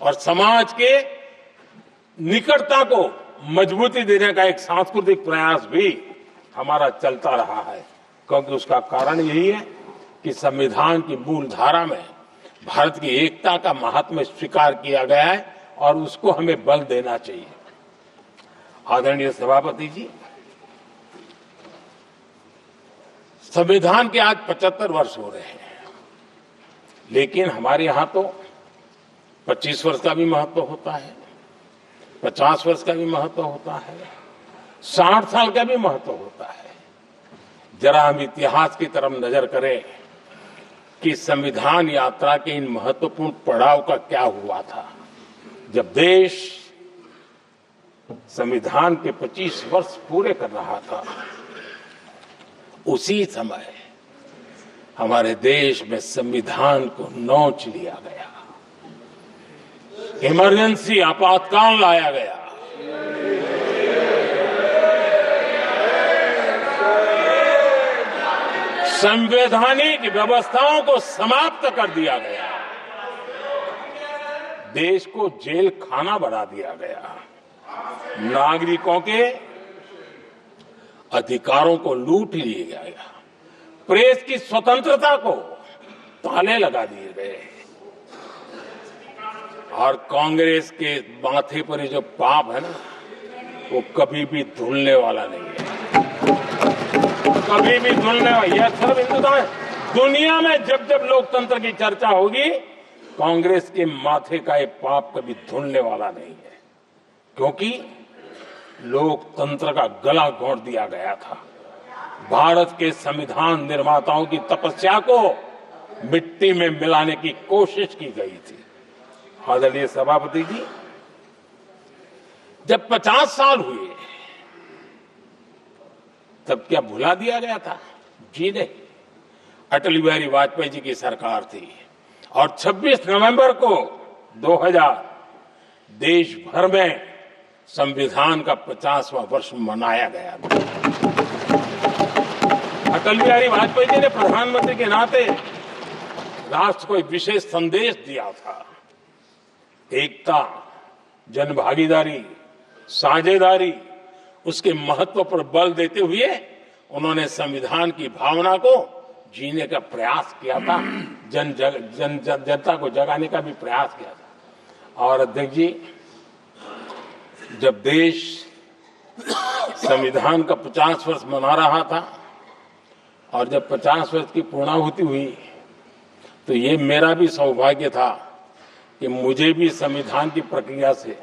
और समाज के निकटता को मजबूती देने का एक सांस्कृतिक प्रयास भी हमारा चलता रहा है, क्योंकि उसका कारण यही है कि संविधान की मूल धारा में भारत की एकता का महात्म्य स्वीकार किया गया है और उसको हमें बल देना चाहिए। आदरणीय सभापति जी, संविधान के आज 75 वर्ष हो रहे हैं, लेकिन हमारे यहां तो 25 वर्ष का भी महत्व होता है, 50 वर्ष का भी महत्व होता है, 60 साल का भी महत्व होता है। जरा हम इतिहास की तरफ नजर करें कि संविधान यात्रा के इन महत्वपूर्ण पड़ाव का क्या हुआ था। जब देश संविधान के 25 वर्ष पूरे कर रहा था, उसी समय हमारे देश में संविधान को नोच लिया गया, इमरजेंसी आपातकाल लाया गया। संवैधानिक व्यवस्थाओं को समाप्त कर दिया गया, देश को जेल खाना बना दिया गया, नागरिकों के अधिकारों को लूट लिया गया, प्रेस की स्वतंत्रता को ताले लगा दिए गए और कांग्रेस के माथे पर ये जो पाप है ना, वो कभी भी धुलने वाला नहीं है, कभी भी धुलने वाला। यह सर्व हिंदुता दुनिया में जब जब लोकतंत्र की चर्चा होगी, कांग्रेस के माथे का ये पाप कभी धुलने वाला नहीं है, क्योंकि लोकतंत्र का गला घोंट दिया गया था। भारत के संविधान निर्माताओं की तपस्या को मिट्टी में मिलाने की कोशिश की गई थी। आदरणीय सभापति जी, जब 50 साल हुए तब क्या भुला दिया गया था? जी नहीं, अटल बिहारी वाजपेयी जी की सरकार थी और 26 नवंबर को 2000 देश भर में संविधान का 50वां वर्ष मनाया गया था। अटल बिहारी वाजपेयी जी ने प्रधानमंत्री के नाते राष्ट्र को एक विशेष संदेश दिया था। एकता, जनभागीदारी, साझेदारी, उसके महत्व पर बल देते हुए उन्होंने संविधान की भावना को जीने का प्रयास किया था, जनता को जगाने का भी प्रयास किया था। और अध्यक्ष जी, जब देश संविधान का 50 वर्ष मना रहा था और जब 50 वर्ष की पूर्णाहुति हुई, तो ये मेरा भी सौभाग्य था कि मुझे भी संविधान की प्रक्रिया से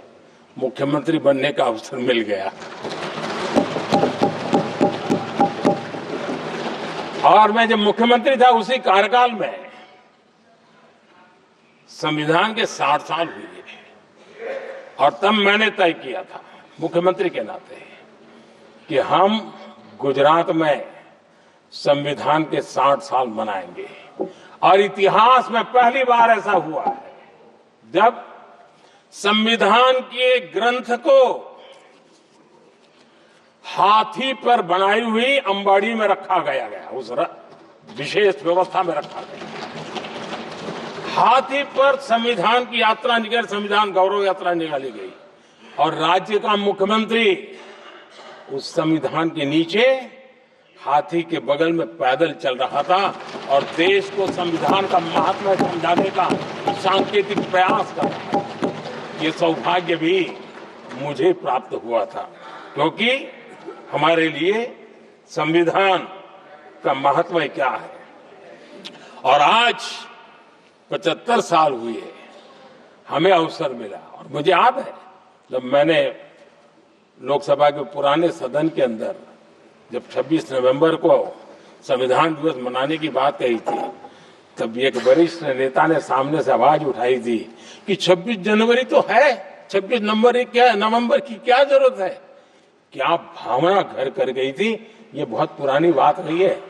मुख्यमंत्री बनने का अवसर मिल गया और मैं जब मुख्यमंत्री था उसी कार्यकाल में संविधान के 60 साल हुए और तब मैंने तय किया था मुख्यमंत्री के नाते कि हम गुजरात में संविधान के 60 साल मनाएंगे। और इतिहास में पहली बार ऐसा हुआ है जब संविधान के ग्रंथ को हाथी पर बनाई हुई अंबाड़ी में रखा गया, उस विशेष व्यवस्था में रखा गया। हाथी पर संविधान की यात्रा निकल, संविधान गौरव यात्रा निकाली गई और राज्य का मुख्यमंत्री उस संविधान के नीचे हाथी के बगल में पैदल चल रहा था और देश को संविधान का महात्म्य समझाने का सांकेतिक प्रयास कर रहा था। ये सौभाग्य भी मुझे प्राप्त हुआ था, क्योंकि हमारे लिए संविधान का महत्व क्या है। और आज 75 साल हुए हमें अवसर मिला और मुझे याद है जब मैंने लोकसभा के पुराने सदन के अंदर जब 26 नवंबर को संविधान दिवस मनाने की बात कही थी, तब एक वरिष्ठ नेता ने सामने से आवाज उठाई थी कि 26 जनवरी तो है, 26 नवंबर की क्या जरूरत है। क्या भावना घर कर गई थी, ये बहुत पुरानी बात नहीं है।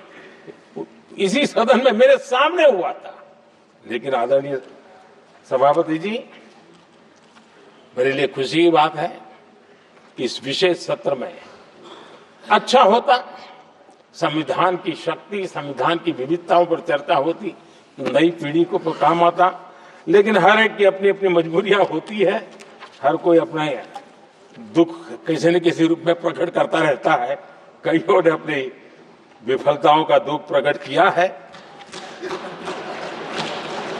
इसी सदन में मेरे सामने हुआ था। लेकिन आदरणीय सभापति जी, मेरे लिए खुशी की बात है कि इस विशेष सत्र में अच्छा होता, संविधान की शक्ति, संविधान की विविधताओं पर चर्चा होती, नई पीढ़ी को काम आता। लेकिन हर एक की अपनी अपनी मजबूरियां होती है, हर कोई अपना दुख किसी न किसी रूप में प्रकट करता रहता है। कईयों ने अपनी विफलताओं का दुख प्रकट किया है।